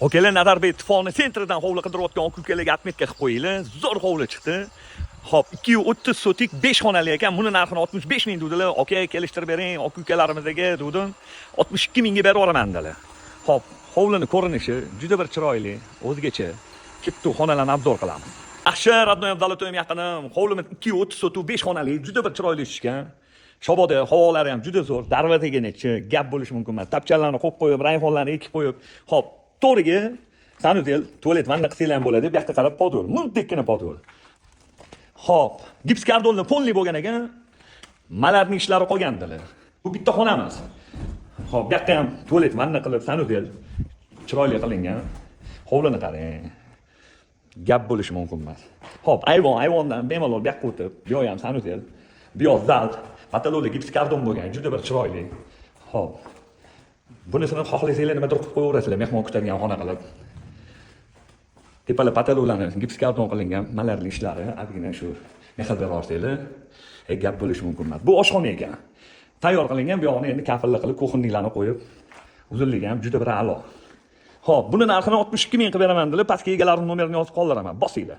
Okelar Nazarbek ittifoqi sentridan hovli qidirayotgan aka-ukalarga atmetka qilib qo'yinglar. Zo'r hovli chiqdi. Xo'p, 230 sotik 5 xonali ekan. Buni narxini 65 ming dedilar. Aka, kelishtirib bering, aka-ukalarimizga dedim. 62 mingga berib yuboraman dedilar. Xo'p, hovlini ko'rinishi juda bir chiroyli, o'zgacha. Kitti xonalarni abzor qilamiz. Yaxshi, Radnoy Abdallatoyim yaqinim. Hovlimiz 230 sotik 5 xonali, juda bir chiroyli tushgan. Shoboda havolari ham juda zo'r. Darvozaga necha gap bo'lishi mumkin emas. Tapchalarni qo'yib qo'yib, rayhonlarni ekib qo'yib. Xo'p, to'riga sanuzel tualet vanna qilsanglar ham bo'ladi. Bu yoqda qarab podol, munddekkina podol. Xo'p, gips kardonli fonli bo'lgan ekan. Malarning ishlari qolgandilar. Bu bitta xonamiz. Xo'p, bu yoqda ham tualet vanna qilib sanuzel chiroyli qilingan. Hovlini qarang. Gap bo'lishi mumkin emas. Xo'p, ayvondan bemalol bu yoqqa o'tib, bu yoq ham sanuzel, bu yoq zal, patologli gips kardon bo'lgan, juda bir chiroyli. Xo'p. Bunisini xohlasanglar nimadir qilib qo'yaverasizlar, mehmon kutadigan xona qilib. Tepalar patologlarni gips kardon qilingan, malarli ishlari, adgina shu mehr berib olsanglar, gap bo'lishi mumkin emas. Bu oshxona ekan. Tayyor qilingan, bu yoqni endi kafilli qilib, kuxinliklarni qo'yib, uzunligi ham juda bir a'lo. Xo'p, buni narxini 62 ming qilib beraman dedilar, pastki egalarining nomerini yozib qoldiraman. Bosinglar.